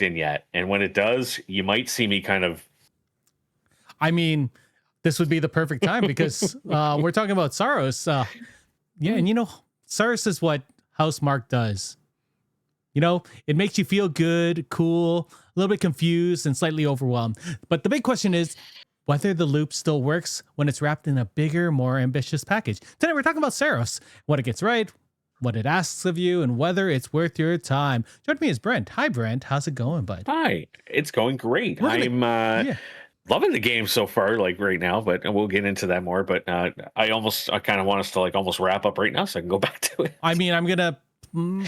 kicked in yet. And when it does, you might see me kind of. I mean, this would be the perfect time because we're talking about Saros. Yeah, and Saros is what Housemarque does. It makes you feel good, cool, a little bit confused, and slightly overwhelmed. But the big question is whether the loop still works when it's wrapped in a bigger, more ambitious package. Today, we're talking about Saros, what it gets right, what it asks of you, and whether it's worth your time. Joining me is Brent. Hi, Brent. How's it going, bud? Hi, it's going great. I'm loving the game so far, like right now, but we'll get into that more. But I kind of want us to almost wrap up right now so I can go back to it. I mean, I'm going to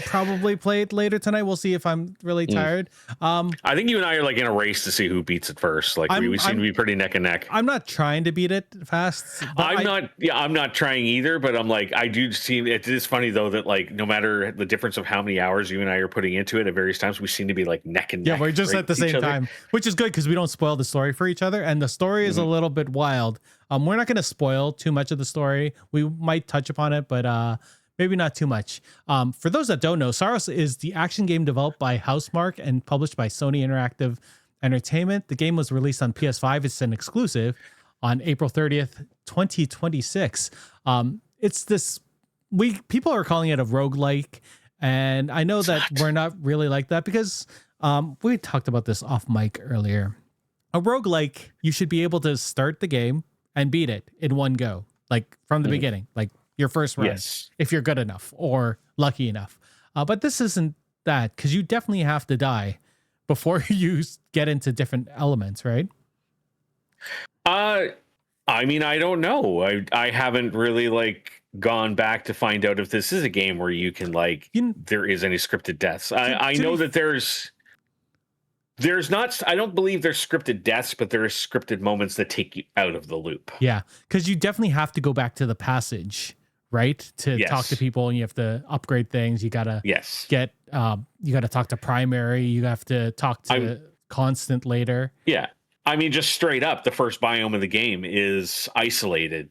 probably play it later tonight. We'll see if I'm really tired. I think you and I are in a race to see who beats it first. We seem to be pretty neck and neck. I'm not trying to beat it fast. I'm not trying either, but I'm I do see it is funny though that no matter the difference of how many hours you and I are putting into it at various times, we seem to be neck and neck. Yeah, we're just at the same time, which is good because we don't spoil the story for each other. And the story is a little bit wild. We're not going to spoil too much of the story. We might touch upon it, but maybe not too much. For those that don't know, Saros is the action game developed by Housemarque and published by Sony Interactive Entertainment. The game was released on PS5. It's an exclusive on April 30th, 2026. People are calling it a roguelike, and I know that we're not really like that because we talked about this off mic earlier. A roguelike, you should be able to start the game and beat it in one go, from the beginning, your first run, if you're good enough or lucky enough. But this isn't that, because you definitely have to die before you get into different elements, right? I mean, I don't know. I haven't really gone back to find out if this is a game where you can there is any scripted deaths. I know that there's not. I don't believe there's scripted deaths, but there are scripted moments that take you out of the loop. Yeah, because you definitely have to go back to the passage, right? To talk to people, and you have to upgrade things. You gotta get you gotta talk to primary. You have to talk to constant later. Yeah, I mean, just straight up, the first biome of the game is isolated.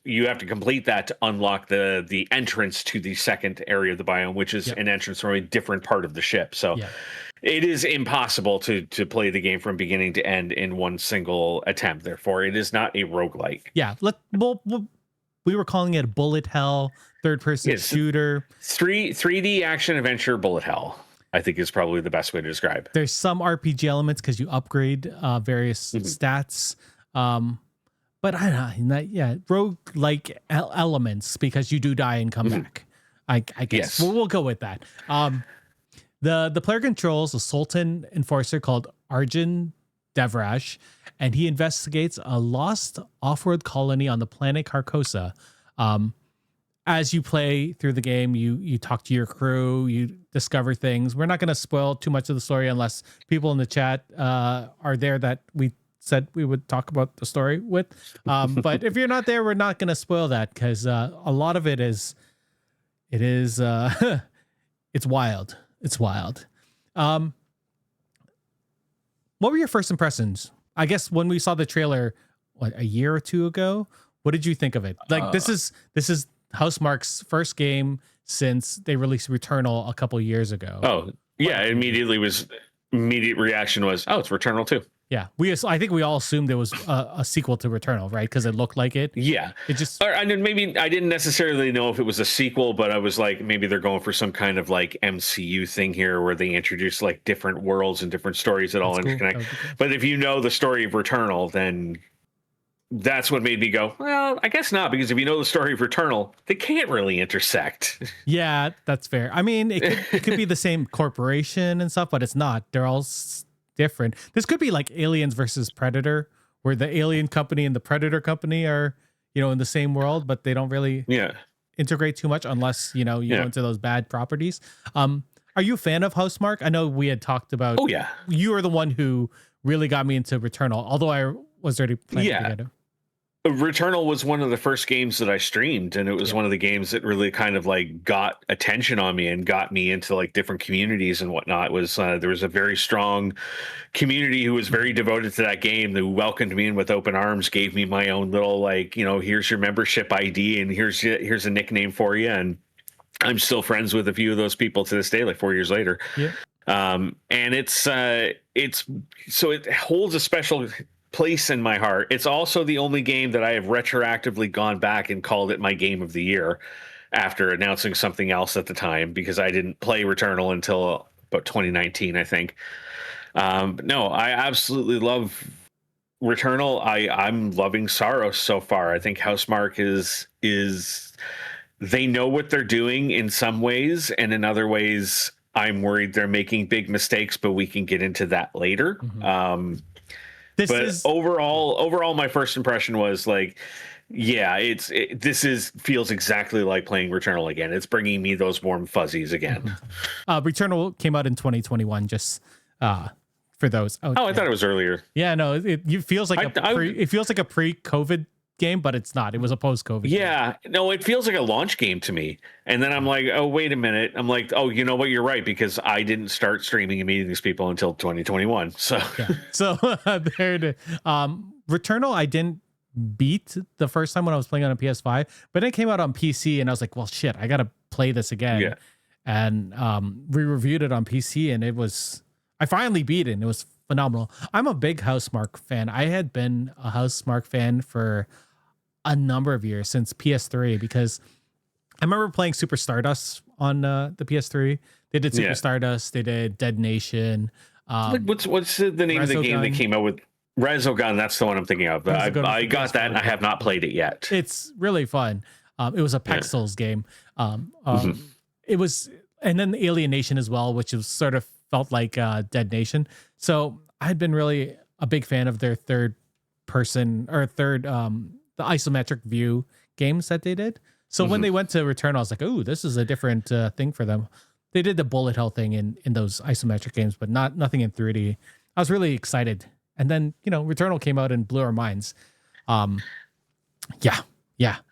You have to complete that to unlock the entrance to the second area of the biome, which is an entrance from a different part of the ship. So it is impossible to play the game from beginning to end in one single attempt. Therefore, it is not a roguelike. Yeah, we were calling it a bullet hell, third-person shooter. 3D action adventure bullet hell, I think, is probably the best way to describe. There's some RPG elements because you upgrade various stats. But I don't know, roguelike elements because you do die and come back. I guess we'll go with that. The player controls a Sultan enforcer called Arjun Devrash, and he investigates a lost off-world colony on the planet Carcosa. As you play through the game, you talk to your crew, you discover things. We're not going to spoil too much of the story unless people in the chat are there that we said we would talk about the story with. But if you're not there, we're not going to spoil that because a lot of it is it's wild. It's wild. What were your first impressions? I guess when we saw the trailer, a year or two ago, what did you think of it? This is Housemarque's first game since they released Returnal a couple years ago. Oh, yeah. Immediate reaction was, oh, it's Returnal 2. Yeah, I think we all assumed there was a sequel to Returnal, right? Because it looked like it. Yeah, it just. I mean, maybe I didn't necessarily know if it was a sequel, but I was maybe they're going for some kind of MCU thing here, where they introduce different worlds and different stories that all interconnect. Cool. But if you know the story of Returnal, then that's what made me go, well, I guess not, because if you know the story of Returnal, they can't really intersect. Yeah, that's fair. I mean, it could be the same corporation and stuff, but it's not. They're all different. This could be like Aliens versus Predator, where the alien company and the Predator company are, in the same world, but they don't really integrate too much unless, you go into those bad properties. Are you a fan of Housemarque? I know we had talked about. Oh, yeah. You are the one who really got me into Returnal, although I was already playing together. Returnal was one of the first games that I streamed, and it was one of the games that really kind of got attention on me and got me into different communities and whatnot. It was there was a very strong community who was very devoted to that game, who welcomed me in with open arms, gave me my own little here's your membership ID and here's a nickname for you, and I'm still friends with a few of those people to this day, 4 years later. Yeah. And it's so it holds a special place in my heart. It's also the only game that I have retroactively gone back and called it my game of the year after announcing something else at the time, because I didn't play Returnal until about 2019, I think. But no, I absolutely love Returnal. I'm loving Saros so far. I think Housemarque is they know what they're doing in some ways, and in other ways I'm worried they're making big mistakes, but we can get into that later. Mm-hmm. Overall, my first impression was like, yeah, feels exactly like playing Returnal again. It's bringing me those warm fuzzies again. Mm-hmm. Returnal came out in 2021. Just for those. I thought it was earlier. Yeah, no, it feels like it feels like a pre-COVID game, but it's not. It was a post-COVID game. No, it feels like a launch game to me. And then I'm like, oh, wait a minute. I'm like, oh, you know what? You're right, because I didn't start streaming and meeting these people until 2021. So there it is. Returnal, I didn't beat the first time when I was playing on a PS5, but it came out on PC, and I was like, well, shit, I gotta play this again. Yeah. And we reviewed it on PC, and I finally beat it, and it was phenomenal. I'm a big Housemarque fan. I had been a Housemarque fan for a number of years, since PS3, because I remember playing Super Stardust on the PS3. They did Super Stardust. They did Dead Nation. What's the name of the game that came out with Resogun? That's the one I'm thinking of. I got that, and I have not played it yet. It's really fun. It was a Pexels game. It was, and then the Alienation as well, which was sort of felt like Dead Nation. So I had been really a big fan of their third the isometric view games that they did. So when they went to Return, I was like, oh, this is a different thing for them. They did the bullet hell thing in those isometric games, but nothing in 3D. I was really excited. And then, Returnal came out and blew our minds. Yeah.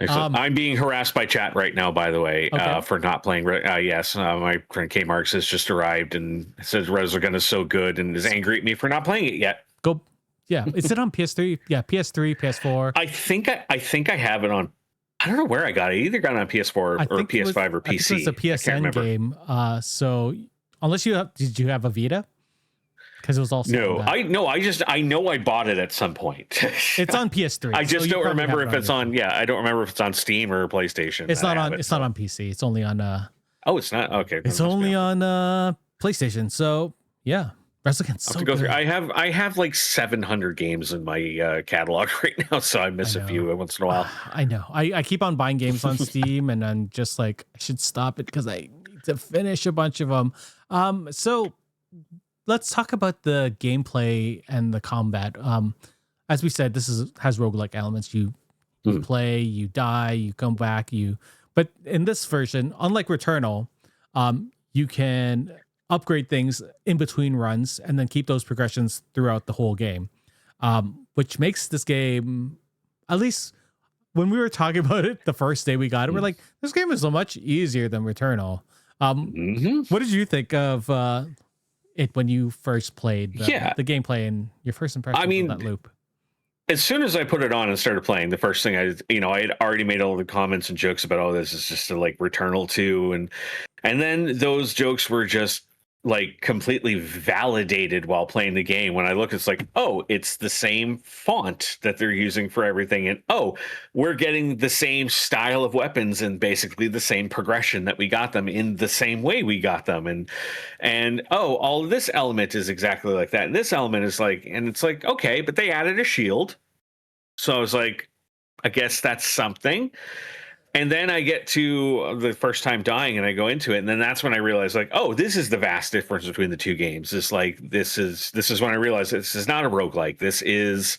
I'm being harassed by chat right now, by the way, for not playing. Yes, my friend K Marks has just arrived and says Resogun is so good and is angry at me for not playing it yet. Yeah, is it on PS3? Yeah, PS3, PS4. I think I have it on. I don't know where I got it. I either got it on PS4 or PS5 or PC. I think it's a PSN game. So unless did you have a Vita? Because it was also I know I bought it at some point. It's on PS3. I just don't remember if it's on. Yeah, I don't remember if it's on Steam or PlayStation. It's not on. It's not on PC. It's only on. Oh, it's not. Okay. It's only on PlayStation. So yeah, Resogun's so good. I have like 700 games in my catalog right now, so I miss a few once in a while. I know. I keep on buying games on Steam, and I'm just like, I should stop it because I need to finish a bunch of them. So let's talk about the gameplay and the combat. As we said, this has roguelike elements. You play, you die, you come back, but in this version, unlike Returnal, you can upgrade things in between runs and then keep those progressions throughout the whole game. Which makes this game, at least when we were talking about it the first day we got it, we're like, this game is so much easier than Returnal. What did you think of it when you first played the gameplay and your first impression of that loop? As soon as I put it on and started playing, the first thing I had already made all the comments and jokes about, oh, this is just like Returnal 2. And then those jokes were just like completely validated while playing the game. When I look, it's like, oh, it's the same font that they're using for everything. And oh, we're getting the same style of weapons and basically the same progression that we got them in the same way we got them. And oh, all of this element is exactly like that. And this element is like, and it's like, okay, but they added a shield. So I was like, I guess that's something. And then I get to the first time dying and I go into it. And then that's when I realize, like, oh, this is the vast difference between the two games. This is when I realized this is not a roguelike. This is,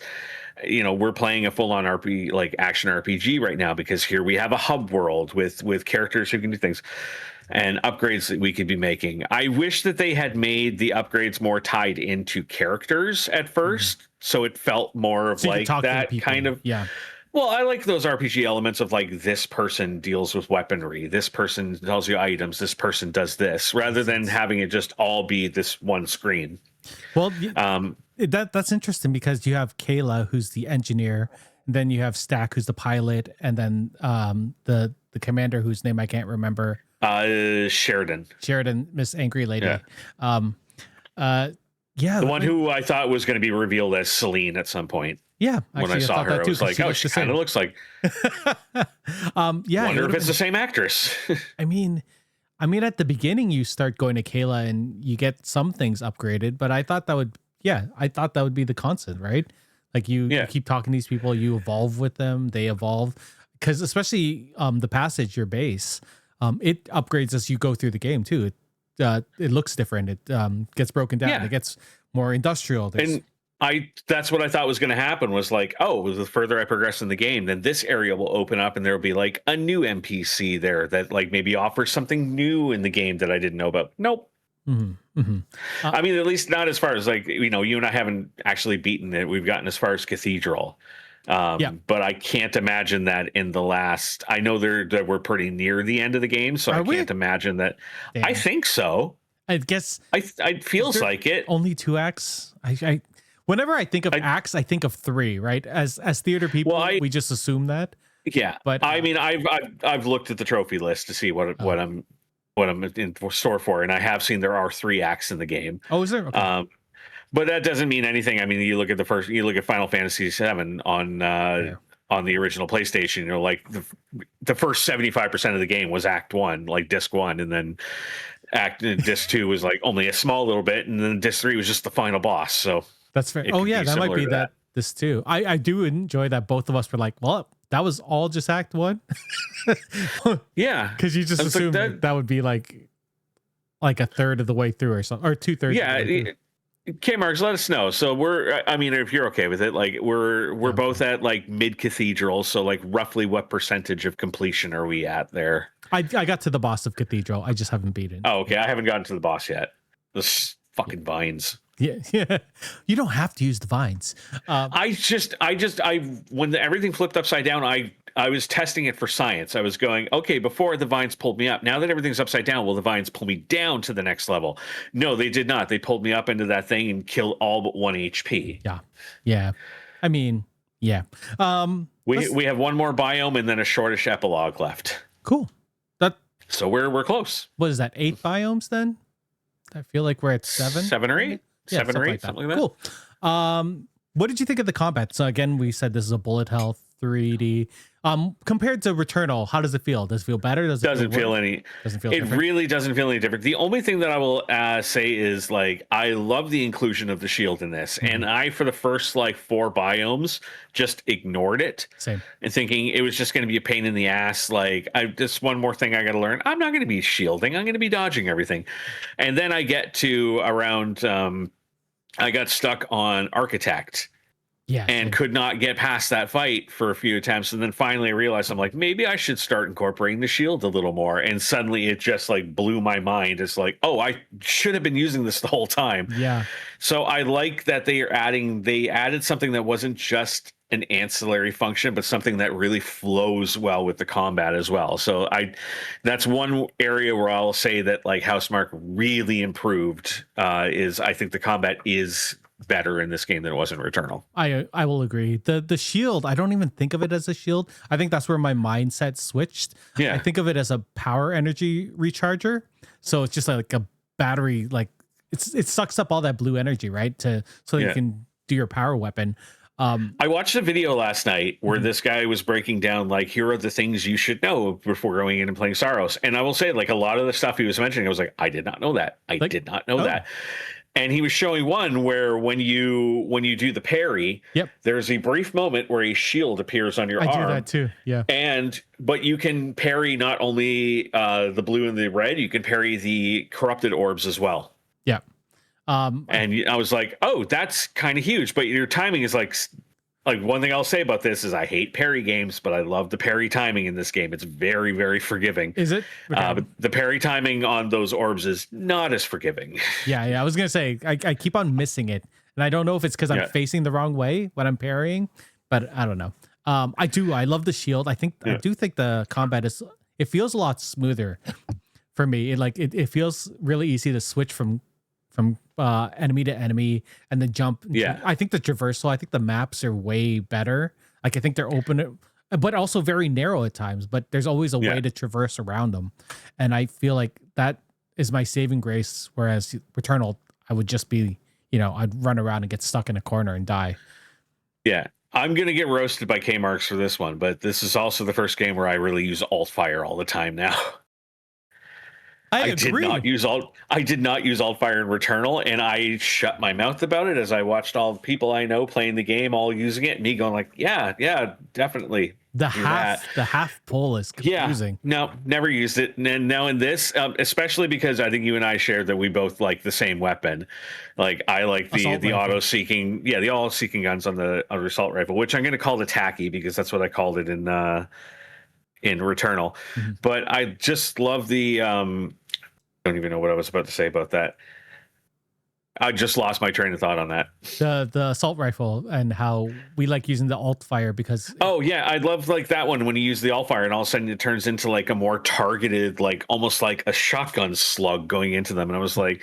we're playing a full on action RPG right now, because here we have a hub world with characters who can do things and upgrades that we could be making. I wish that they had made the upgrades more tied into characters at first. So it felt more of like that kind of. Yeah. Well, I like those RPG elements of like, this person deals with weaponry, this person tells you items, this person does this, rather than having it just all be this one screen. Well, that's interesting, because you have Kayla, who's the engineer, and then you have Stack, who's the pilot, and then the commander, whose name I can't remember Sheridan, Miss Angry Lady. Yeah. Um, yeah, the one who I thought was going to be revealed as Celine at some point. Yeah, when I saw her, I was like, "Oh, she kind of looks like." Yeah, wonder if it's the same actress. I mean, at the beginning, you start going to Kayla and you get some things upgraded, but I thought that would be the constant, right? Like you keep talking to these people, you evolve with them, they evolve, because especially the passage, your base, it upgrades as you go through the game too. It looks different. It gets broken down. It gets more industrial. And that's what I thought was going to happen, was like, oh, the further I progress in the game, then this area will open up and there'll be like a new NPC there that like maybe offers something new in the game that I didn't know about. Nope. Mm-hmm. Mm-hmm. I mean, at least not as far as like, you and I haven't actually beaten it. We've gotten as far as Cathedral. But I can't imagine that in the last, I know that we're pretty near the end of the game, so I can't imagine that. Damn. I think so. I guess it feels like it. Only 2 acts. Whenever I think of acts, I think of 3, right? As theater people, we just assume that. Yeah, but I mean, I've looked at the trophy list to see what I'm in store for, and I have seen there are 3 acts in the game. Oh, is there? Okay. But that doesn't mean anything. I mean, you look at Final Fantasy VII on the original PlayStation. Like the first 75% of the game was Act 1, like Disc 1, and then Disc 2 was like only a small little bit, and then Disc 3 was just the final boss. So. That's fair. Oh yeah, that might be that. This too. I do enjoy that both of us were like, well, that was all just Act 1. Yeah, because you just assumed that would be like a third of the way through or something, or 2/3. Yeah. K-Marks, let us know. So if you're okay with it, like we're both at like mid Cathedral. So like roughly what percentage of completion are we at there? I got to the boss of Cathedral. I just haven't beaten. Oh, okay. I haven't gotten to the boss yet. Those fucking vines. Yeah. You don't have to use the vines. When everything flipped upside down, I was testing it for science. I was going, okay, before the vines pulled me up. Now that everything's upside down, will the vines pull me down to the next level? No, they did not. They pulled me up into that thing and killed all but 1 HP. Yeah. I mean, yeah. We have one more biome and then a shortish epilogue left. Cool. So we're close. What is that? 8 biomes then? I feel like we're at 7. 7 or 8. Yeah, 7 or 8, something like that. Cool. What did you think of the combat? So again, we said this is a bullet hell 3D. Compared to Returnal, how does it feel? Does it feel better? Doesn't feel different? Really doesn't feel any different. The only thing that I will say is like I love the inclusion of the shield in this, and I for the first like 4 biomes just ignored it. Same. And thinking it was just going to be a pain in the ass. Like just one more thing I got to learn. I'm not going to be shielding. I'm going to be dodging everything. And then I get to around. I got stuck on Architect. Yeah, and could not get past that fight for a few attempts, and then finally I realized I'm like, maybe I should start incorporating the shield a little more, and suddenly it just like blew my mind. It's like, oh, I should have been using this the whole time. Yeah. So I like that they added something that wasn't just an ancillary function, but something that really flows well with the combat as well. So that's one area where I'll say that like Housemarque really improved. Is I think the combat is better in this game than it was in Returnal. I will agree. The shield, I don't even think of it as a shield. I think that's where my mindset switched. Yeah. I think of it as a power energy recharger. So it's just like a battery, like it sucks up all that blue energy, right? You can do your power weapon. I watched a video last night where this guy was breaking down, like, here are the things you should know before going in and playing Saros. And I will say, like, a lot of the stuff he was mentioning, I was like, I did not know that. I did not know that. And he was showing one where when you do the parry, there's a brief moment where a shield appears on your arm. I do that too. Yeah. But you can parry not only the blue and the red, you can parry the corrupted orbs as well. Yeah. And I was like, oh, that's kind of huge. But your timing is like one thing I'll say about this is I hate parry games, but I love the parry timing in this game. It's very, very forgiving. Is it? Okay. But the parry timing on those orbs is not as forgiving. Yeah. I was going to say, I keep on missing it. And I don't know if it's because I'm facing the wrong way when I'm parrying, but I don't know. I love the shield. I do think the combat it feels a lot smoother for me. It feels really easy to switch from enemy to enemy and then jump. Yeah. I think the traversal, I think the maps are way better. Like I think they're open but also very narrow at times. But there's always a way to traverse around them, and I feel like that is my saving grace. Whereas Returnal, I would just be, I'd run around and get stuck in a corner and die. Yeah. I'm going to get roasted by K-Marks for this one, but this is also the first game where I really use alt fire all the time now. I agree. I did not use alt fire in Returnal, and I shut my mouth about it as I watched all the people I know playing the game all using it, and me going like, yeah, definitely. The half pull is confusing. Yeah, no, never used it. And now in this, especially because I think you and I shared that we both like the same weapon. Like I like the auto seeking, the auto seeking guns on the assault rifle, which I'm going to call the tacky because that's what I called it in Returnal. Mm-hmm. But I just love the. I don't even know what I was about to say about that. I just lost my train of thought on that. The assault rifle and how we like using the alt fire because. Oh yeah, I love like that one when you use the alt fire and all of a sudden it turns into like a more targeted, like almost like a shotgun slug going into them. And I was like,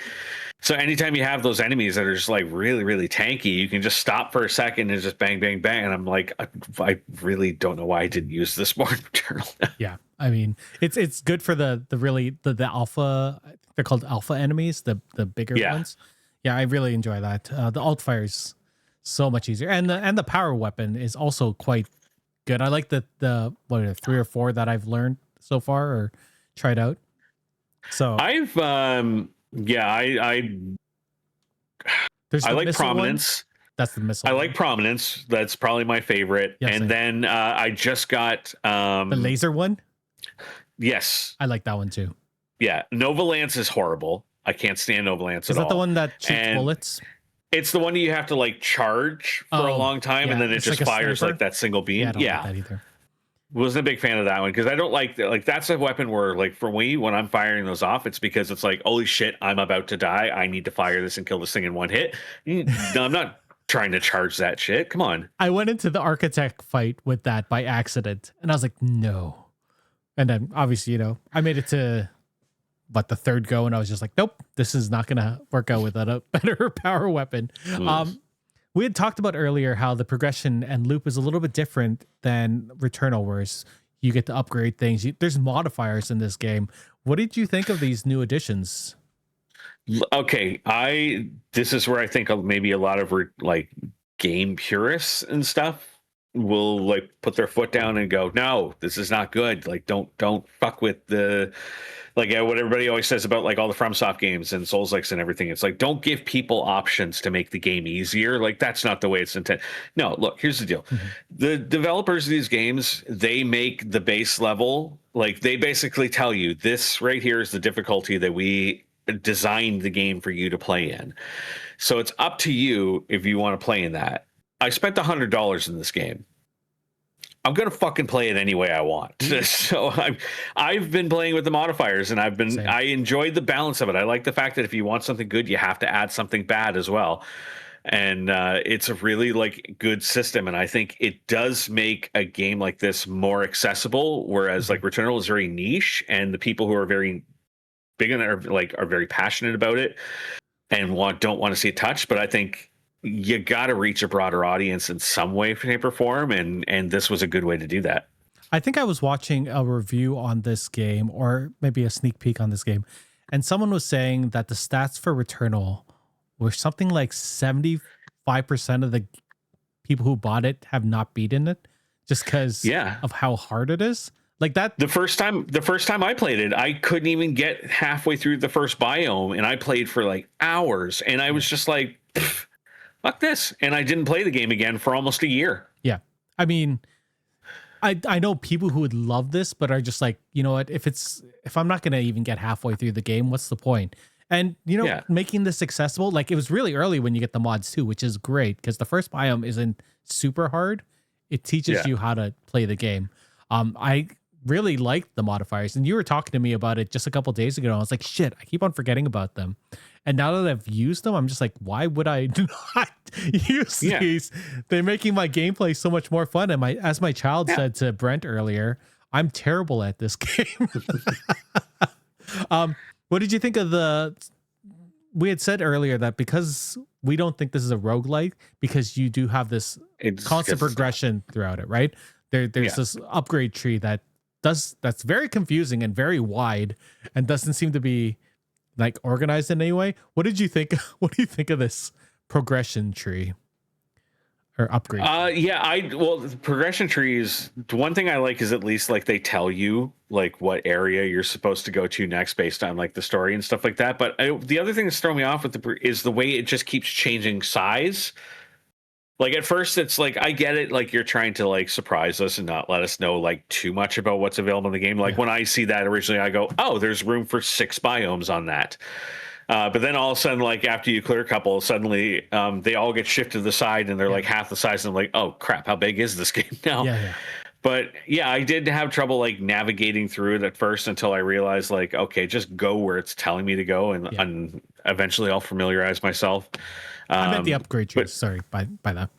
so anytime you have those enemies that are just like really, really tanky, you can just stop for a second and just bang, bang, bang. And I'm like, I really don't know why I didn't use this more in Returnal. Yeah, I mean, it's good for the alpha. They're called alpha enemies, the bigger ones. Yeah, I really enjoy that. The alt fire is so much easier, and the power weapon is also quite good. I like the 3 or 4 that I've learned so far or tried out. So I've I like Prominence. One. That's the missile. I like Prominence. That's probably my favorite. Yes, and then I just got the laser one. Yes, I like that one too. Yeah, Nova Lance is horrible. I can't stand Nova Lance at all. Is that the one that shoots bullets? It's the one that you have to like charge for a long time, and then it just fires like that single beam. Yeah, I don't like that either. Wasn't a big fan of that one because I don't like that's a weapon where like for me when I'm firing those off, it's because it's like holy shit, I'm about to die. I need to fire this and kill this thing in one hit. No, I'm not trying to charge that shit. Come on. I went into the architect fight with that by accident, and I was like, no. And then obviously, I made it to. But the third go, and I was just like, nope, this is not going to work out without a better power weapon. We had talked about earlier how the progression and loop is a little bit different than Returnal, whereas you get to upgrade things. There's modifiers in this game. What did you think of these new additions? Okay, this is where I think maybe a lot of like game purists and stuff will like put their foot down and go, no, this is not good. Like, don't fuck with the. Like what everybody always says about like all the FromSoft games and Souls-likes and everything. It's like, don't give people options to make the game easier. Like that's not the way it's intended. No, look, here's the deal. Mm-hmm. The developers of these games, they make the base level. Like they basically tell you this right here is the difficulty that we designed the game for you to play in. So it's up to you if you want to play in that. I spent $100 in this game. I'm gonna fucking play it any way I want. So I've been playing with the modifiers, and I enjoyed the balance of it. I like the fact that if you want something good, you have to add something bad as well. And it's a really like good system, and I think it does make a game like this more accessible. Whereas like Returnal is very niche, and the people who are very big on it are very passionate about it and don't want to see it touched. But I think you got to reach a broader audience in some way, shape, or form, and this was a good way to do that. I think I was watching a review on this game, or maybe a sneak peek on this game, and someone was saying that the stats for Returnal were something like 75% of the people who bought it have not beaten it, just because of how hard it is. Like that. The first time I played it, I couldn't even get halfway through the first biome, and I played for like hours, and I was just like, fuck this. And I didn't play the game again for almost a year. Yeah. I mean, I know people who would love this, but are just like, you know what, if I'm not going to even get halfway through the game, what's the point? And, making this accessible, like it was really early when you get the mods too, which is great because the first biome isn't super hard. It teaches you how to play the game. I really liked the modifiers, and you were talking to me about it just a couple days ago. And I was like, shit, I keep on forgetting about them. And now that I've used them, I'm just like, why would I not use these? They're making my gameplay so much more fun. And as my child said to Brent earlier, I'm terrible at this game. What did you think of we had said earlier that because we don't think this is a roguelite, because you do have this constant progression throughout it, right? There's this upgrade tree that's very confusing and very wide and doesn't seem to be like organized in any way. What did you think? What do you think of this progression tree or upgrade? Well, the progression trees, one thing I like is at least like they tell you like what area you're supposed to go to next based on like the story and stuff like that. But the other thing that's throwing me off with is the way it just keeps changing size. Like at first it's like, I get it. Like you're trying to like surprise us and not let us know like too much about what's available in the game. Like when I see that originally, I go, oh, there's room for 6 biomes on that. But then all of a sudden, like after you clear a couple, suddenly they all get shifted to the side and they're like half the size. And I'm like, oh crap, how big is this game now? Yeah. But yeah, I did have trouble like navigating through it at first until I realized like, okay, just go where it's telling me to go, and eventually I'll familiarize myself. I meant the upgrade trees. Sorry, by that.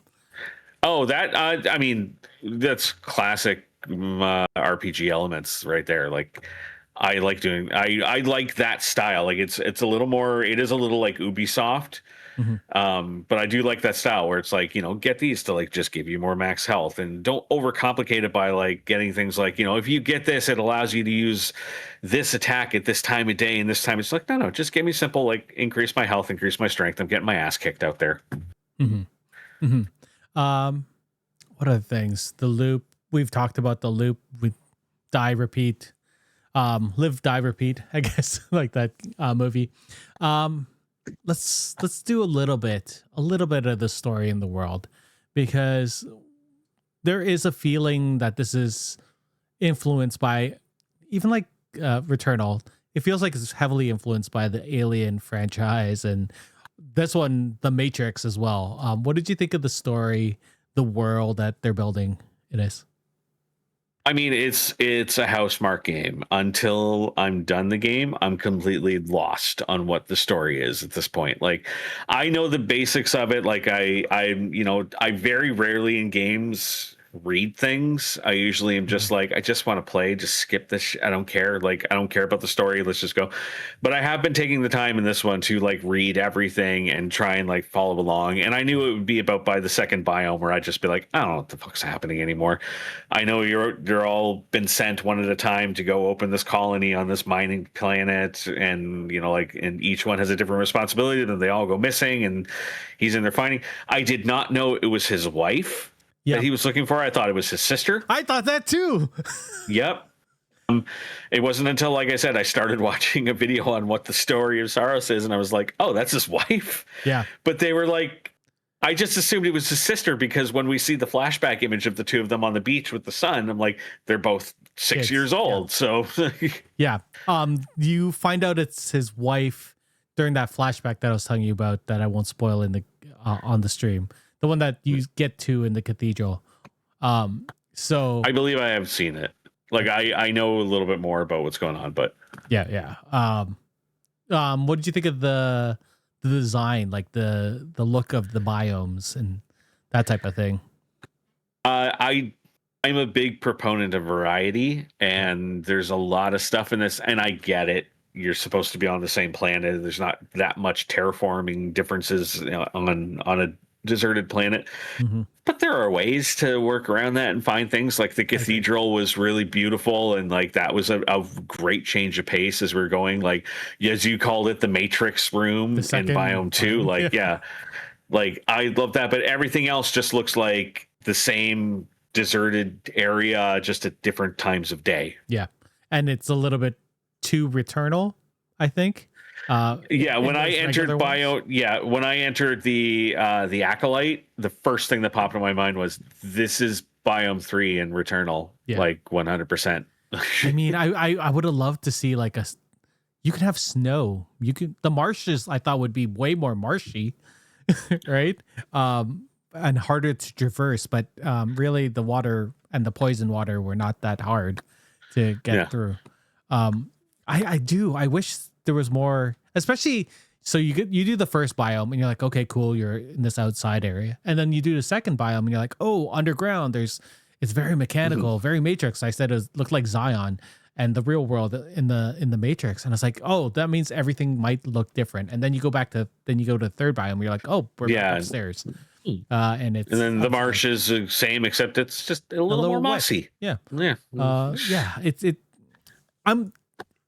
Oh, that I mean, that's classic RPG elements right there. Like I like doing, I like that style. Like it's a little more, it is a little like Ubisoft. But I do like that style where it's like, get these to like just give you more max health, and don't overcomplicate it by like getting things like, if you get this, it allows you to use this attack at this time of day and this time. It's like, no, just give me simple, like increase my health, increase my strength. I'm getting my ass kicked out there. What other things? The loop. We've talked about the loop. We die, repeat, live, die, repeat. I guess like that movie. Let's do a little bit of the story in the world, because there is a feeling that this is influenced by even like Returnal. It feels like it's heavily influenced by the Alien franchise, and this one, The Matrix, as well. What did you think of the story, the world that they're building in this? I mean, it's a Housemarque game. Until I'm done the game, I'm completely lost on what the story is at this point. Like, I know the basics of it. Like, I very rarely in games read things. I usually am just like, I just want to play, just skip this. I don't care. Like, I don't care about the story. Let's just go. But I have been taking the time in this one to like read everything and try and like follow along. And I knew it would be about by the second biome where I'd just be like, I don't know what the fuck's happening anymore. I know you're all been sent one at a time to go open this colony on this mining planet, and and each one has a different responsibility. Then they all go missing, and he's in there finding. I did not know it was his wife that he was looking for. I thought it was his sister. I thought that too. Yep. It wasn't until, like I said, I started watching a video on what the story of Saros is, and I was like, oh, that's his wife. Yeah. But they were like, I just assumed it was his sister, because when we see the flashback image of the two of them on the beach with the sun, I'm like, they're both 6 years old. So yeah. You find out it's his wife during that flashback that I was telling you about, that I won't spoil in the on the stream. The one that you get to in the cathedral. So I believe I have seen it. Like I know a little bit more about what's going on, but yeah. What did you think of the design, like the look of the biomes and that type of thing? I'm a big proponent of variety, and there's a lot of stuff in this, and I get it. You're supposed to be on the same planet. There's not that much terraforming differences on a deserted planet, but there are ways to work around that and find things. Like the cathedral was really beautiful, and like that was a great change of pace as we're going, like as you called it, the Matrix room in biome 2. Like like I love that, but everything else just looks like the same deserted area, just at different times of day. And it's a little bit too Returnal, I think. When I entered when I entered the Acolyte, the first thing that popped in my mind was, this is biome 3 in Returnal, like 100%. I mean, I would have loved to see like you can have snow. The marshes I thought would be way more marshy, right? And harder to traverse, but really the water and the poison water were not that hard to get through. I wish there was more, especially so you do the first biome and you're like, okay, cool, you're in this outside area, and then you do the second biome and you're like, oh, underground, it's very mechanical, very Matrix. I said it looked like Zion and the real world in the Matrix, and it's like, oh, that means everything might look different. And then you go to the third biome, you're like, oh, we're back upstairs. And it's And then the marsh is the same, except it's just a little more wet. mossy. Yeah. Yeah. I'm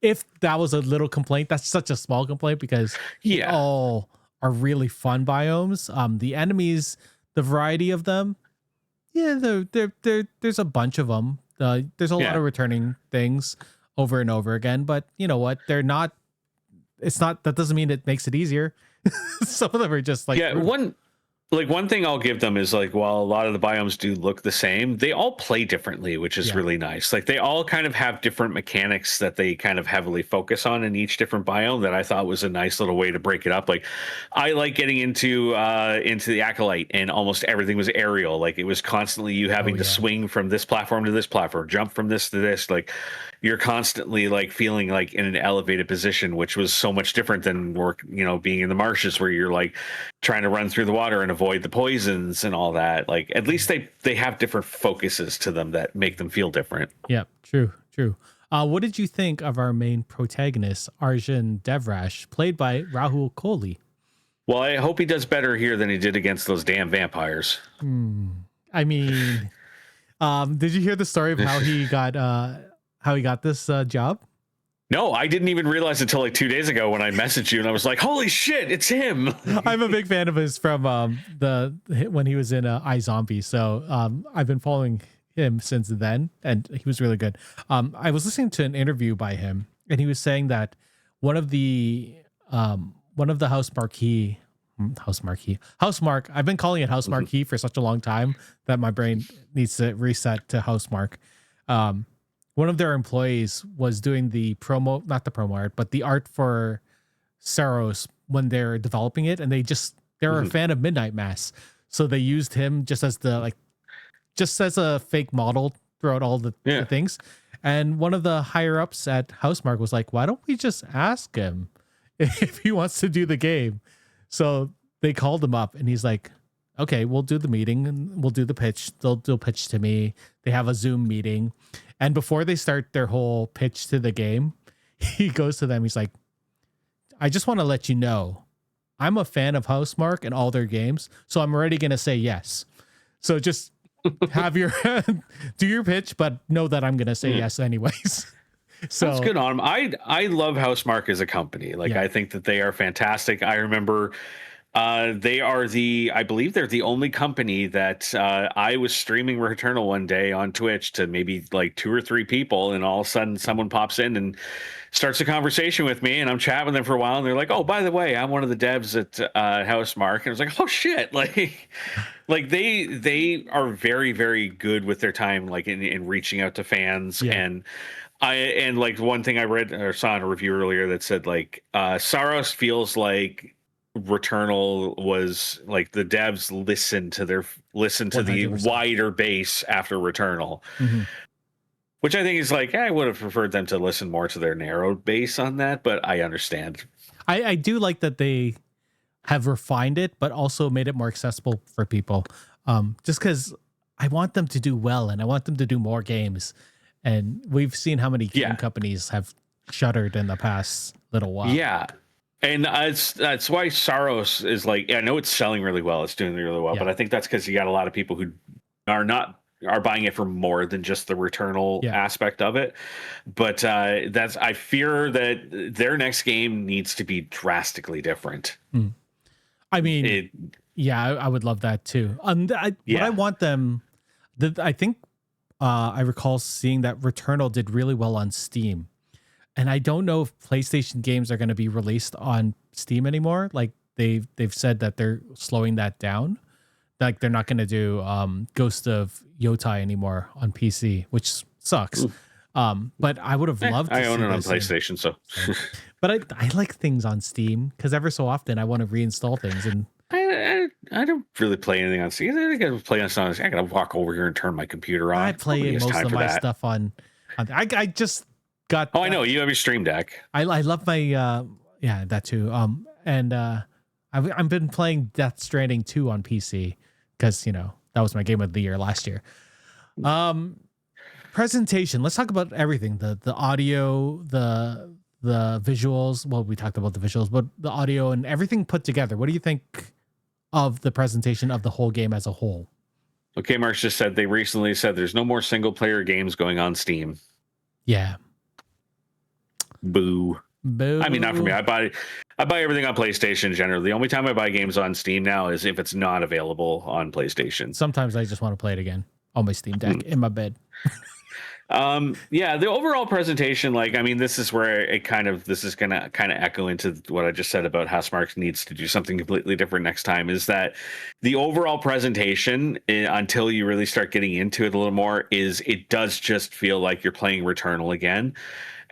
if that was a little complaint, that's such a small complaint because they all are really fun biomes. The enemies, the variety of them, there's a bunch of them. There's a lot of returning things over and over again, but you know what? They're not. It's not. That doesn't mean it makes it easier. Some of them are just like one thing I'll give them is like, while a lot of the biomes do look the same, they all play differently, which is really nice. Like they all kind of have different mechanics that they kind of heavily focus on in each different biome that I thought was a nice little way to break it up. Like I like getting into the Acolyte, and almost everything was aerial. Like it was constantly you having to swing from this platform to this platform, jump from this to this. Like you're constantly like feeling like in an elevated position, which was so much different than being in the marshes where you're like trying to run through the water and avoid the poisons and all that. Like at least they have different focuses to them that make them feel different. Yeah, true. What did you think of our main protagonist, Arjun Devrash, played by Rahul Kohli? Well, I hope he does better here than he did against those damn vampires. I mean, did you hear the story of how he got this job? No, I didn't even realize until like 2 days ago when I messaged you and I was like, holy shit, it's him. I'm a big fan of his from when he was in iZombie. So I've been following him since then, and he was really good. I was listening to an interview by him, and he was saying that one of the Housemarque. I've been calling it Housemarque for such a long time that my brain needs to reset to Housemarque. One of their employees was doing not the promo art, but the art for Saros when they're developing it, and they're a fan of Midnight Mass, so they used him just as a fake model throughout all the things. And one of the higher ups at Housemarque was like, "Why don't we just ask him if he wants to do the game?" So they called him up, and he's like, "Okay, we'll do the meeting and we'll do the pitch. They'll pitch to me." They have a Zoom meeting. And before they start their whole pitch to the game, he goes to them. He's like, "I just want to let you know, I'm a fan of Housemarque and all their games, so I'm already going to say yes. So just have do your pitch, but know that I'm going to say yes anyways." So that's good on him. I love Housemarque as a company. Like I think that they are fantastic. I remember I believe they're the only company that I was streaming Returnal one day on Twitch to maybe like 2 or 3 people, and all of a sudden someone pops in and starts a conversation with me, and I'm chatting with them for a while, and they're like, "Oh, by the way, I'm one of the devs at Housemarque." And I was like, "Oh shit!" Like they are very, very good with their time, like in reaching out to fans. And like one thing I read or saw in a review earlier that said like Saros feels like Returnal was like the devs listened to the 100%. Wider base after Returnal, which I think is like, I would have preferred them to listen more to their narrow base on that, but I understand. I do like that they have refined it, but also made it more accessible for people. Just because I want them to do well, and I want them to do more games. And we've seen how many game companies have shuttered in the past little while. Yeah. And that's why Saros is like, I know it's selling really well. It's doing really well, but I think that's because you got a lot of people who are buying it for more than just the Returnal aspect of it. But I fear that their next game needs to be drastically different. I mean, I would love that too. What I want them, I think I recall seeing that Returnal did really well on Steam. And I don't know if PlayStation games are going to be released on Steam anymore. Like they've said that they're slowing that down. Like they're not going to do Ghost of Yotai anymore on PC, which sucks. But I would have loved to I own see it on this PlayStation, so. But I like things on Steam because ever so often I want to reinstall things, and I don't really play anything on Steam. I gotta play on something. I gotta walk over here and turn my computer on. I play most of my stuff on I just got. Oh, I know you have your Stream Deck. I love my that too. I've been playing Death Stranding 2 on PC because that was my game of the year last year. Presentation. Let's talk about everything. The audio, the visuals. Well, we talked about the visuals, but the audio and everything put together. What do you think of the presentation of the whole game as a whole. Okay, Mark's just said they recently said there's no more single player games going on Steam. Yeah. Boo. Boo. I mean, not for me. I buy everything on PlayStation generally. The only time I buy games on Steam now is if it's not available on PlayStation. Sometimes I just want to play it again on my Steam Deck in my bed. Yeah, the overall presentation, like, I mean, this is where this is going to kind of echo into what I just said about Housemarque needs to do something completely different next time, is that the overall presentation, until you really start getting into it a little more, it does just feel like you're playing Returnal again.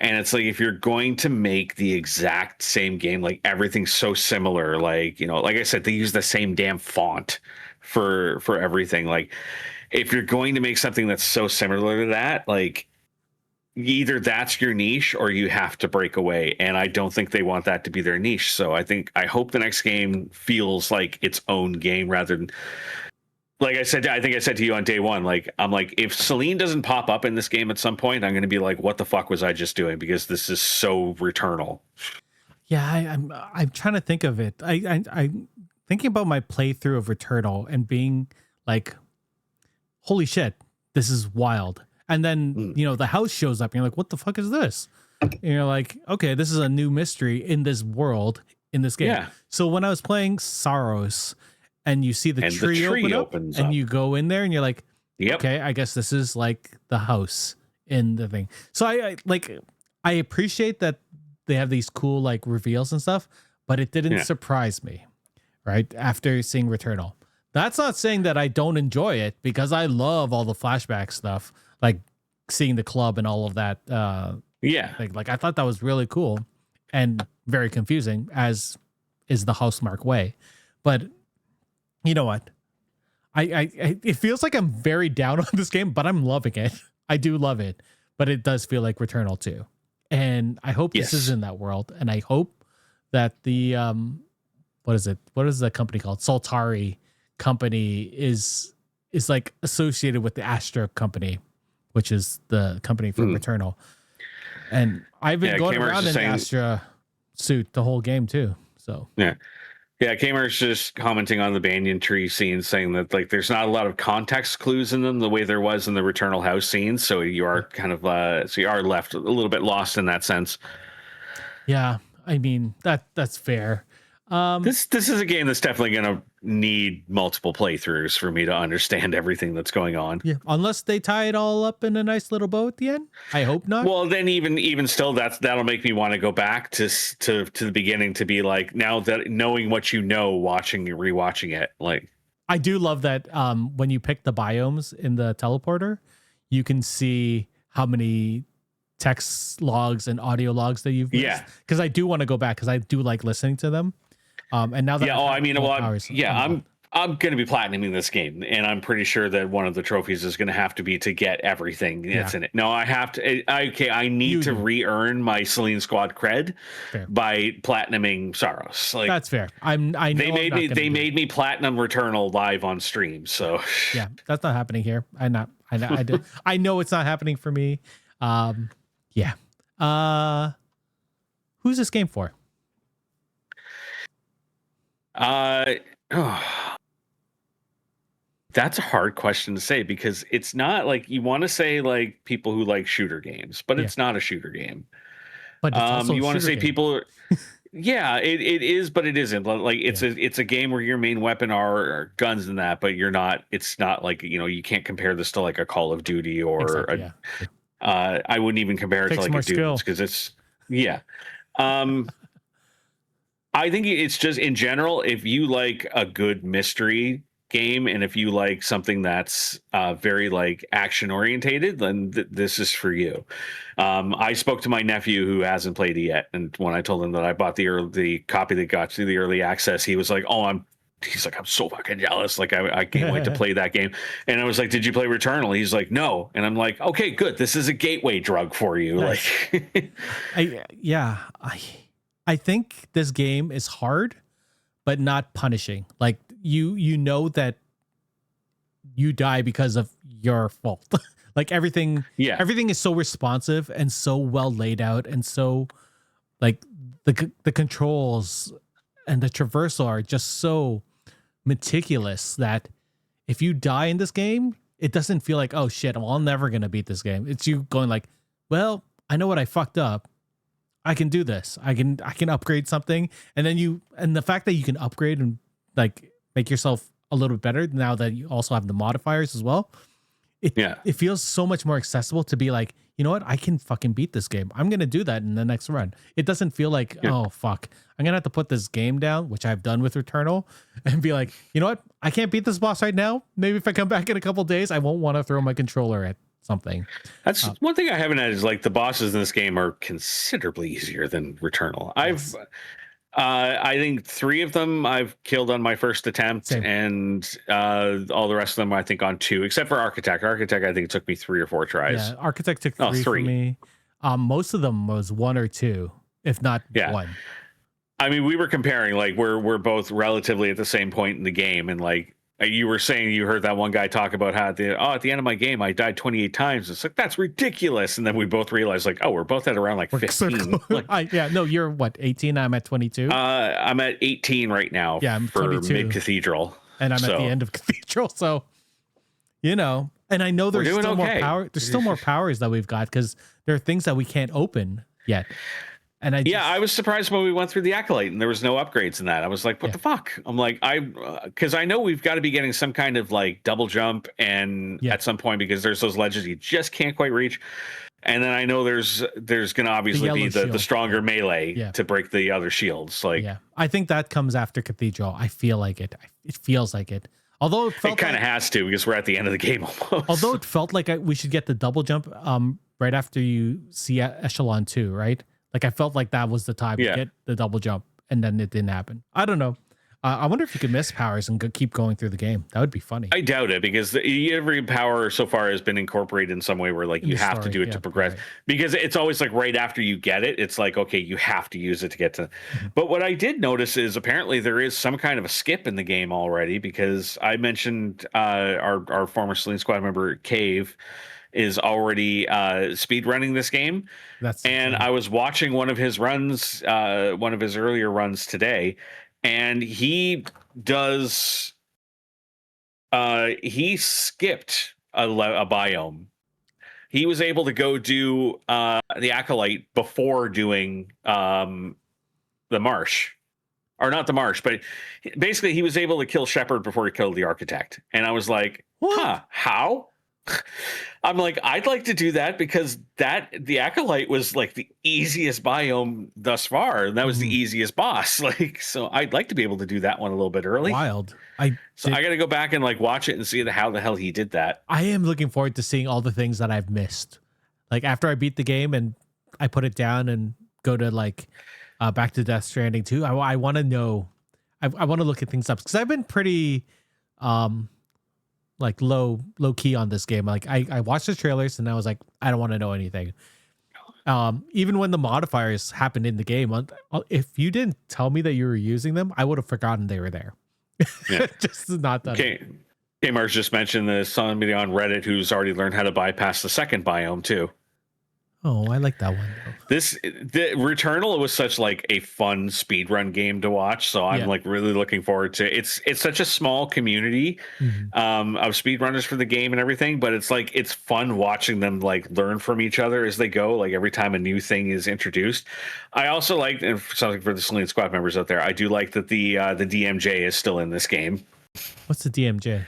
And it's like, if you're going to make the exact same game, like everything's so similar, like, like I said, they use the same damn font for everything. Like, if you're going to make something that's so similar to that, like, either that's your niche or you have to break away. And I don't think they want that to be their niche. So I hope the next game feels like its own game rather than, like I said, I think I said to you on day one, like, I'm like, if Celine doesn't pop up in this game at some point, I'm going to be like, what the fuck was I just doing? Because this is so Returnal. Yeah, I'm trying to think of it. I'm thinking about my playthrough of Returnal and being like, holy shit, this is wild. And then, the house shows up and you're like, what the fuck is this? And you're like, okay, this is a new mystery in this world, in this game. Yeah. So when I was playing Saros and you see the tree opens up and you go in there and you're like, okay, I guess this is like the house in the thing. So I appreciate that they have these cool like reveals and stuff, but it didn't surprise me, right? After seeing Returnal. That's not saying that I don't enjoy it, because I love all the flashback stuff, like seeing the club and all of that. Like I thought that was really cool and very confusing, as is the Housemarque way. But you know what? I it feels like I'm very down on this game, but I'm loving it. I do love it, but it does feel like Returnal too. And I hope this is in that world. And I hope that the what is it? What is the company called? Soltari company is like associated with the Astra company, which is the company for Returnal. And I've been going around in Astra suit the whole game too. So yeah, Kmart's just commenting on the banyan tree scene, saying that like there's not a lot of context clues in them the way there was in the Returnal house scene. So you are kind of so you are left a little bit lost in that sense. Yeah, I mean that's fair. This is a game that's definitely going to need multiple playthroughs for me to understand everything that's going on. Yeah, unless they tie it all up in a nice little bow at the end. I hope not. Well, then even still, that'll make me want to go back to the beginning, to be like, now that knowing what rewatching it. Like, I do love that when you pick the biomes in the teleporter, you can see how many text logs and audio logs that you've missed. Because I do want to go back, because I do like listening to them. And now that I'm going to be platinuming this game, and I'm pretty sure that one of the trophies is going to have to be to get everything that's in it. No, I have to. I need to re-earn my Celine Squad cred by platinuming Saros. Like, that's fair. They made me platinum Returnal live on stream. So yeah, that's not happening here. I know it's not happening for me. Who's this game for? That's a hard question to say, because it's not like, you want to say like people who like shooter games, but it's not a shooter game. But it's also you want to say game. people, it is, but it isn't. Like it's a game where your main weapon are guns and that, but it's not like, you can't compare this to like a Call of Duty or I wouldn't even compare it to like a Doom, because it's I think it's just, in general, if you like a good mystery game, and if you like something that's very like action orientated, then this is for you. I spoke to my nephew who hasn't played it yet, and when I told him that I bought the copy that got through the early access, he was like, he's like, I'm so fucking jealous. Like, I can't wait to play that game. And I was like, did you play Returnal? He's like, no. And I'm like, okay, good. This is a gateway drug for you. Nice. Like, I think this game is hard, but not punishing. Like, you know that you die because of your fault. Like, everything is so responsive and so well laid out, and so like the controls and the traversal are just so meticulous that if you die in this game, it doesn't feel like, oh shit, well, I'm never gonna beat this game. It's you going like, well, I know what I fucked up. I can do this. I can upgrade something, and then the fact that you can upgrade and like make yourself a little bit better now that you also have the modifiers as well. It feels so much more accessible to be like, you know what, I can fucking beat this game. I'm gonna do that in the next run. It doesn't feel like, oh fuck, I'm gonna have to put this game down, which I've done with Returnal, and be like, you know what, I can't beat this boss right now. Maybe if I come back in a couple days, I won't want to throw my controller at something. That's one thing I haven't had is like the bosses in this game are considerably easier than Returnal. Yes. I think 3 of them I've killed on my first attempt. Same. And all the rest of them I think on 2, except for Architect. Architect I think it took me 3 or 4 tries. Yeah, Architect took 3 for me. Most of them was 1 or 2, if not 1. I mean, we were comparing, like we're both relatively at the same point in the game, and like you were saying, you heard that one guy talk about how at the end of my game I died 28 times. It's like, that's ridiculous. And then we both realized, like, oh, we're both at around like 15. No, you're what, 18? I'm at 22. I'm at 18 right now. Yeah, I'm for 22. Mid Cathedral, and I'm at the end of Cathedral. So, you know, and I know there's still more power. There's still more powers that we've got because there are things that we can't open yet. And I was surprised when we went through the Acolyte and there was no upgrades in that. I was like, what the fuck? I'm like, because I know we've got to be getting some kind of like double jump and at some point, because there's those ledges you just can't quite reach. And then I know there's going to obviously be the stronger melee to break the other shields. Like, I think that comes after Cathedral. I feel like it. It feels like it. Although it kind of has to, because we're at the end of the game almost. Although it felt like we should get the double jump right after you see Echelon 2, right? Like, I felt like that was the time to get the double jump, and then it didn't happen. I don't know. I wonder if you could miss powers and keep going through the game. That would be funny. I doubt it, because every power so far has been incorporated in some way where, like, you have to do it to progress. Right. Because it's always like right after you get it, it's like, okay, you have to use it to get to. But what I did notice is apparently there is some kind of a skip in the game already, because I mentioned our former Selene Squad member, Cave, is already speed running this game. I was watching one of his runs, one of his earlier runs today, and he does he skipped a biome. He was able to go do the Acolyte before doing the marsh. Or not the marsh, but basically he was able to kill Shepard before he killed the Architect. And I was like, how? I'm like, I'd like to do that, because the Acolyte was like the easiest biome thus far, and that was the easiest boss. Like, so I'd like to be able to do that one a little bit early. Wild. I got to go back and like watch it and see how the hell he did that. I am looking forward to seeing all the things that I've missed. Like, after I beat the game and I put it down and go to like back to Death Stranding 2, I want to know. I want to look at things up, because I've been pretty like low key on this game. Like, I watched the trailers and I was like, I don't want to know anything. Even when the modifiers happened in the game, if you didn't tell me that you were using them, I would have forgotten they were there. Just not that. Okay. Kmar's just mentioned there's somebody on Reddit who's already learned how to bypass the second biome too. Oh, I like that one though. The Returnal was such like a fun speedrun game to watch, so I'm like really looking forward to it. It's such a small community of speedrunners for the game and everything, but it's like it's fun watching them like learn from each other as they go, like every time a new thing is introduced. I also like, and something for the Selene Squad members out there, I do like that the DMJ is still in this game. What's the DMJ?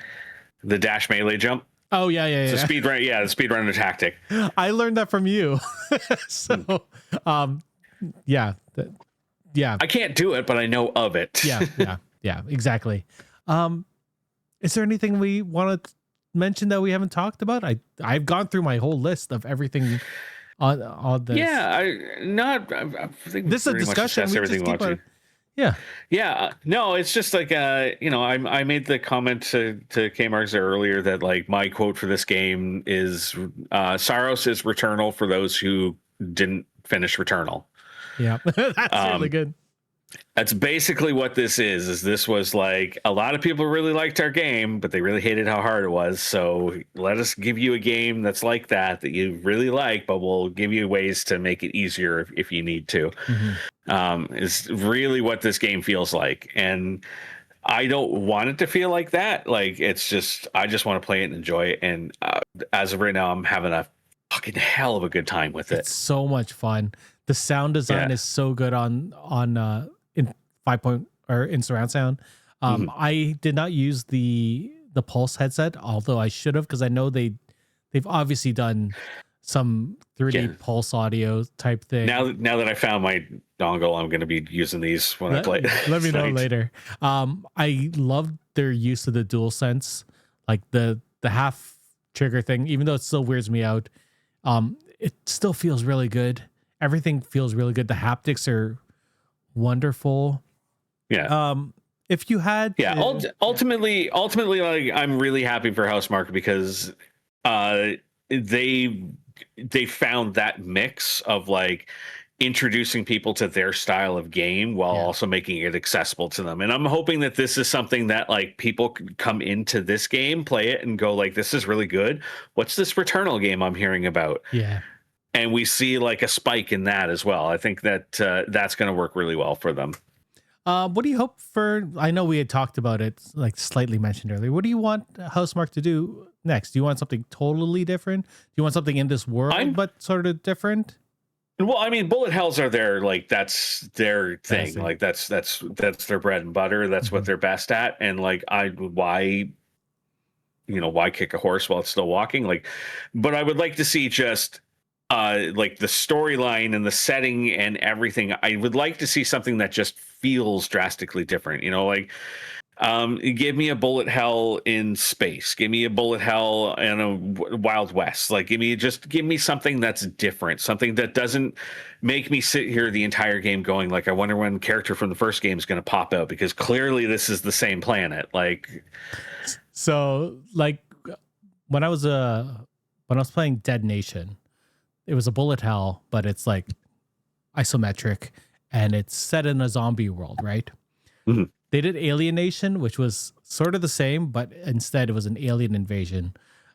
The dash melee jump. Oh yeah. The speedrun, the speedrunner tactic. I learned that from you. So, I can't do it, but I know of it. Yeah, exactly. Is there anything we want to mention that we haven't talked about? I've gone through my whole list of everything on this. Yeah, I think this is a discussion. We just keep on. Yeah. No, it's just like, I made the comment to Kmar's earlier that like my quote for this game is Saros is Returnal for those who didn't finish Returnal. Yeah, that's really good. That's basically what this is this was like, a lot of people really liked our game, but they really hated how hard it was. So let us give you a game that's like that you really like, but we'll give you ways to make it easier if you need to. Is really what this game feels like. And I don't want it to feel like that. Like, it's just, I just want to play it and enjoy it. And as of right now, I'm having a fucking hell of a good time with it. It's so much fun. The sound design is so good on in 5 or in surround sound. I did not use the Pulse headset, although I should have, because I know they've obviously done some 3D Pulse audio type thing. Now that I found my dongle, I'm going to be using these when I play. Let me know later. I love their use of the DualSense, like the half trigger thing. Even though it still weirds me out, it still feels really good. Everything feels really good. The haptics are wonderful. Yeah. If you had, ultimately, like, I'm really happy for Housemarque because they found that mix of like introducing people to their style of game while also making it accessible to them. And I'm hoping that this is something that like people could come into this game, play it, and go like, this is really good. What's this Returnal game I'm hearing about? Yeah. And we see like a spike in that as well. I think that that's going to work really well for them. What do you hope for? I know we had talked about it, like slightly mentioned earlier. What do you want Housemarque to do next? Do you want something totally different? Do you want something in this world but sort of different? Well, I mean, bullet hells are their, like, that's their thing. Like, that's their bread and butter. That's what they're best at. And like, why kick a horse while it's still walking? Like, but I would like to see just like the storyline and the setting and everything. I would like to see something that just feels drastically different. Like, give me a bullet hell in space. Give me a bullet hell in a Wild West. Like, give me something that's different. Something that doesn't make me sit here the entire game going like, I wonder when character from the first game is going to pop out, because clearly this is the same planet. Like, so like when I was playing Dead Nation, it was a bullet hell, but it's like isometric and it's set in a zombie world, right? Mm-hmm. They did Alienation, which was sort of the same, but instead it was an alien invasion.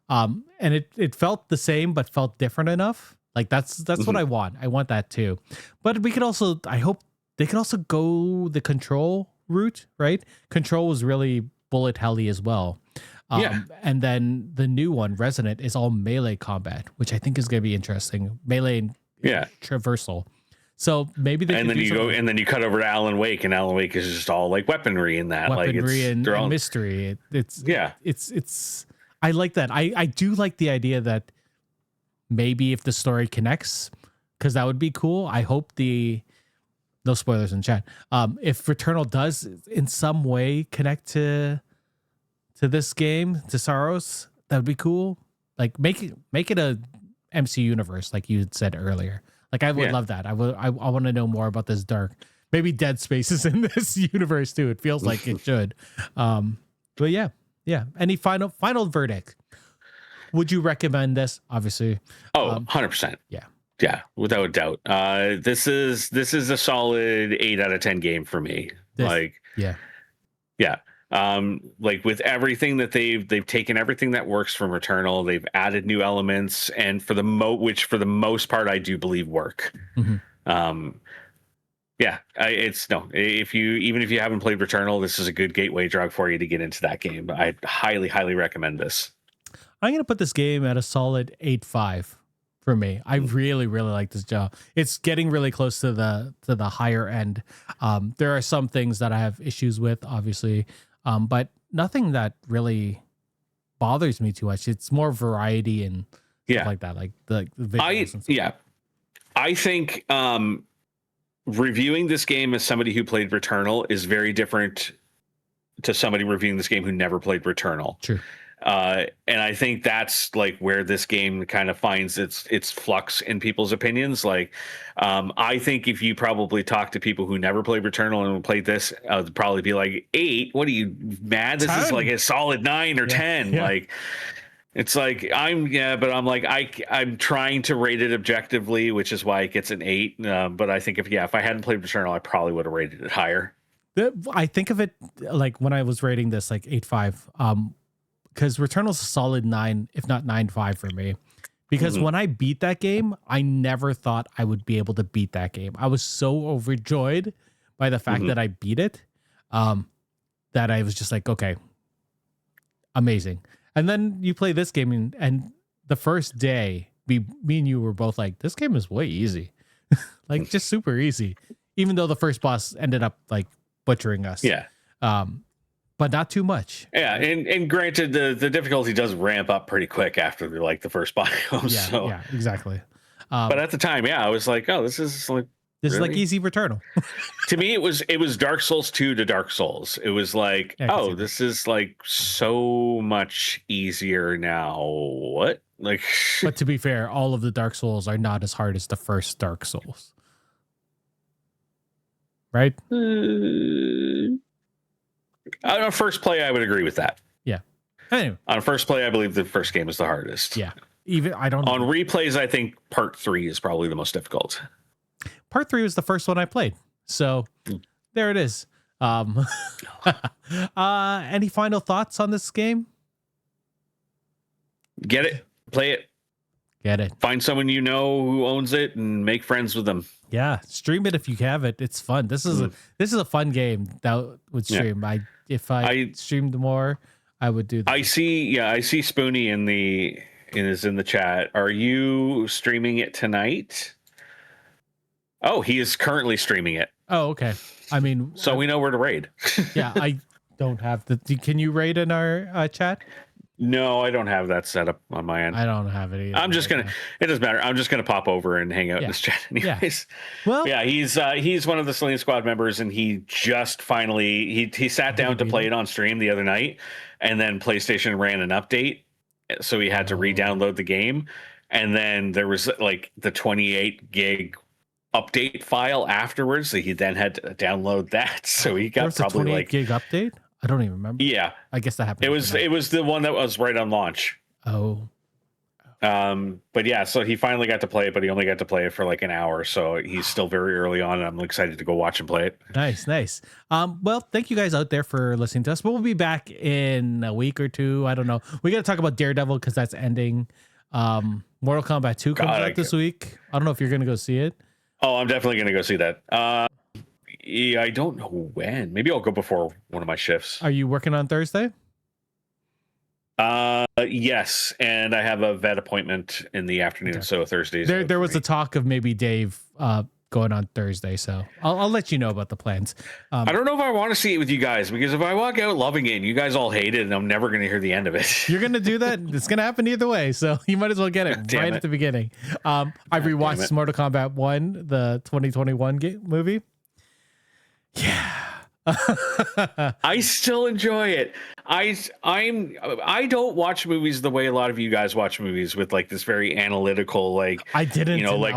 And it felt the same, but felt different enough. Like that's what I want. I want that too. But we could also, I hope they could also go the Control route, right? Control was really bullet helly as well. And then the new one, Resonant, is all melee combat, which I think is going to be interesting. Melee and traversal. So maybe they and then you go and then you cut over to Alan Wake, and Alan Wake is just all like weaponry in that, weaponry and mystery. It's I like that. I do like the idea that maybe if the story connects, because that would be cool. I hope no spoilers in chat. If Returnal does in some way connect to this game, to Saros, that would be cool. Like make it a MC universe, like you had said earlier. Like I would love that. I want to know more about this dark. Maybe Dead Space is in this universe too. It feels like it should. But yeah. Any final verdict? Would you recommend this? Obviously. 100%. Yeah, without a doubt. This is a solid 8 out of 10 game for me. Like with everything that they've taken everything that works from Returnal, they've added new elements, and for the most part I do believe work. If you haven't played Returnal, this is a good gateway drug for you to get into that game. I highly recommend this. I'm gonna put this game at a solid 8.5 for me. I really like this job. It's getting really close to the higher end. There are some things that I have issues with, obviously, but nothing that really bothers me too much. It's more variety and stuff like that, like the visuals and stuff. I think reviewing this game as somebody who played Returnal is very different to somebody reviewing this game who never played Returnal. True. And I think that's like where this game kind of finds its flux in people's opinions. Like, I think if you probably talk to people who never played Returnal and played this, would probably be like 8. What are you mad? This 10. Is like a solid 9 or 10. Yeah. Like, it's like I'm trying to rate it objectively, which is why it gets an 8. But I think if I hadn't played Returnal, I probably would have rated it higher. I think of it like when I was rating this like 8.5. Because Returnal's a solid 9, if not 9.5 for me. Because when I beat that game, I never thought I would be able to beat that game. I was so overjoyed by the fact that I beat it. that I was just like, okay, amazing. And then you play this game, and the first day, me and you were both like, this game is way easy. Like, just super easy. Even though the first boss ended up like butchering us. Yeah. But not too much. Yeah, and granted, the difficulty does ramp up pretty quick after the first biome. Yeah, so. yeah, exactly. But at the time, I was like, oh, this is like is like easy Returnal. To me, it was Dark Souls 2 to Dark Souls. It was like, this is like so much easier now. What? Like, but to be fair, all of the Dark Souls are not as hard as the first Dark Souls. Right? On first play, I would agree with that. Yeah. Anyway. On first play, I believe the first game is the hardest. Yeah. Even I don't. On replays, I think part 3 is probably the most difficult. Part 3 was the first one I played, so there it is. Any final thoughts on this game? Get it, play it, get it. Find someone you know who owns it, and make friends with them. Yeah, stream it if you have it. It's fun. This is a fun game that would stream. Yeah. If I streamed more, I would do that. I see Spoonie in the chat. Are you streaming it tonight? Oh, he is currently streaming it. Oh, okay. I mean, so we know where to raid. Yeah, I don't have can you raid in our chat? No, I don't have that set up on my end. I don't have it either. I'm just gonna. It doesn't matter. I'm just gonna pop over and hang out in this chat, anyways. Yeah. Well, yeah, he's one of the Selenium Squad members, and he just finally he sat down to play it on stream the other night, and then PlayStation ran an update, so he had to re-download the game, and then there was like the 28 gig update file afterwards, so he then had to download that. So he got probably a 28 gig update. I don't even remember. Yeah, I guess that happened. It was the one that was right on launch. Oh. But yeah, so he finally got to play it, but he only got to play it for like an hour, so he's still very early on, and I'm excited to go watch him play it. Nice. Well, thank you guys out there for listening to us. We'll be back in a week or two. I don't know. We got to talk about Daredevil because that's ending. Mortal Kombat 2 comes out this week. I don't know if you're gonna go see it. Oh, I'm definitely gonna go see that. Yeah, I don't know when. Maybe I'll go before one of my shifts. Are you working on Thursday? Yes, and I have a vet appointment in the afternoon, so Thursdays. There was a talk of maybe Dave going on Thursday, so I'll let you know about the plans. I don't know if I want to see it with you guys, because if I walk out loving it and you guys all hate it, and I'm never going to hear the end of it. You're going to do that? It's going to happen either way, so you might as well get it at the beginning. I rewatched Mortal Kombat 1, the 2021 movie. Yeah. I still enjoy it. I don't watch movies the way a lot of you guys watch movies, with like this very analytical, like I didn't, like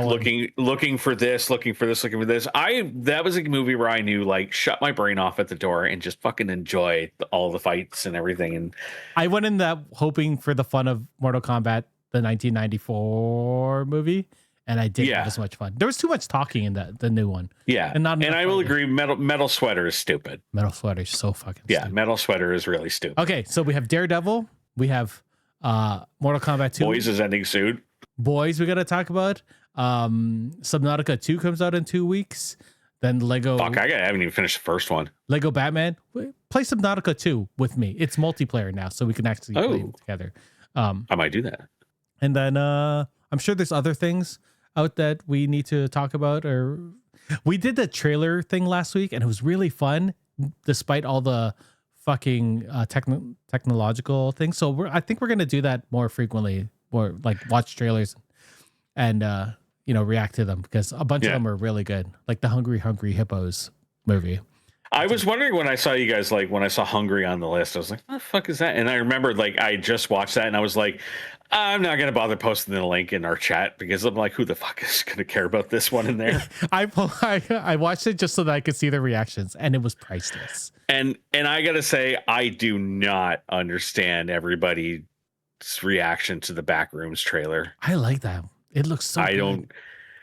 looking for this, looking for this. That was a movie where I knew, like, shut my brain off at the door and just fucking enjoy all the fights and everything. And I went in that hoping for the fun of Mortal Kombat, the 1994 movie. And I didn't have as much fun. There was too much talking in the new one. Yeah, and I will agree. Metal Sweater is stupid. Metal Sweater is so fucking stupid. Yeah, Metal Sweater is really stupid. Okay, so we have Daredevil. We have Mortal Kombat 2. Boys is ending soon. Boys, we got to talk about. Subnautica 2 comes out in 2 weeks. Then Lego. Fuck, I haven't even finished the first one. Lego Batman. Play Subnautica 2 with me. It's multiplayer now, so we can actually play together. I might do that. And then I'm sure there's other things out that we need to talk about. Or we did the trailer thing last week, and it was really fun despite all the fucking technological things. So I think we're gonna do that more frequently, or like watch trailers and react to them, because a bunch of them are really good, like the Hungry Hippos movie. I was wondering when I saw you guys, like when I saw Hungry on the list, I was like, what the fuck is that? And I remembered, like, I just watched that, and I was like, I'm not going to bother posting the link in our chat, because I'm like, who the fuck is going to care about this one in there? I watched it just so that I could see the reactions, and it was priceless. And I got to say, I do not understand everybody's reaction to the Backrooms trailer. I like that. It looks so good. Don't.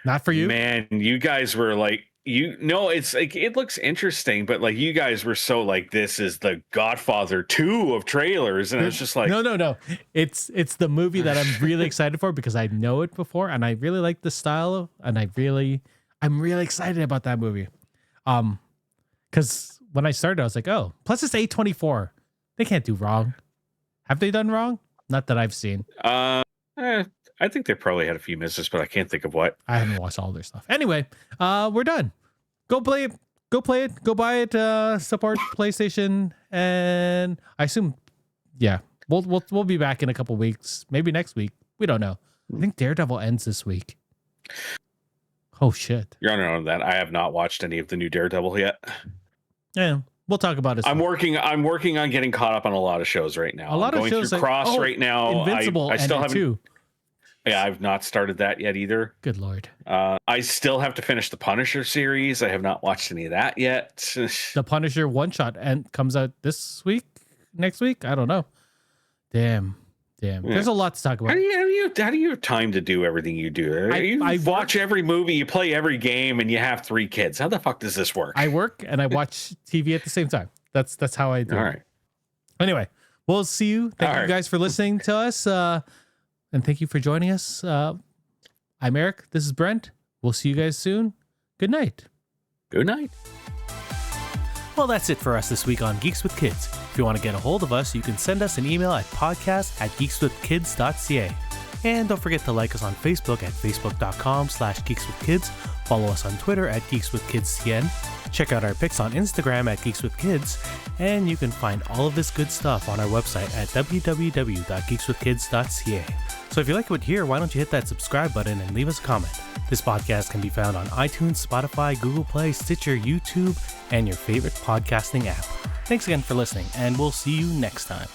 Not for you? Man, you guys were like, it's like, it looks interesting, but like, you guys were so like, this is the Godfather 2 of trailers, and I was just like, no, it's the movie that I'm really excited for, because I know it before, and I really like the style, and I'm really excited about that movie, because when I started, I was like, oh, plus it's A24. They can't do wrong. Have they done wrong? Not that I've seen. I think they probably had a few misses, but I can't think of what. I haven't watched all their stuff. Anyway, we're done. Go play it. Go play it. Go buy it. Support PlayStation, and I assume, yeah, we'll be back in a couple weeks. Maybe next week. We don't know. I think Daredevil ends this week. Oh shit! You're on that. I have not watched any of the new Daredevil yet. Yeah, we'll talk about it. I'm working on getting caught up on a lot of shows right now. A lot I'm of going shows through Cross right now. Invincible. I still haven't. Too. Yeah, I've not started that yet either. Good lord. I still have to finish the Punisher series. I have not watched any of that yet. The Punisher one shot and comes out this week, next week. I don't know. Damn. Yeah. There's a lot to talk about. How do you have time to do everything you do? I watch every movie, you play every game, and you have 3 kids. How the fuck does this work? I work and I watch TV at the same time. That's how I do. All it. right. Anyway, we'll see you. Thank you guys for listening to us. And thank you for joining us. I'm Eric. This is Brent. We'll see you guys soon. Good night. Good night. Well, that's it for us this week on Geeks with Kids. If you want to get a hold of us, you can send us an email at podcast@geekswithkids.ca. And don't forget to like us on Facebook at facebook.com/geekswithkids. Follow us on Twitter at geekswithkidscn. Check out our pics on Instagram at geekswithkids. And you can find all of this good stuff on our website at www.geekswithkids.ca. So if you like what you hear, why don't you hit that subscribe button and leave us a comment. This podcast can be found on iTunes, Spotify, Google Play, Stitcher, YouTube, and your favorite podcasting app. Thanks again for listening, and we'll see you next time.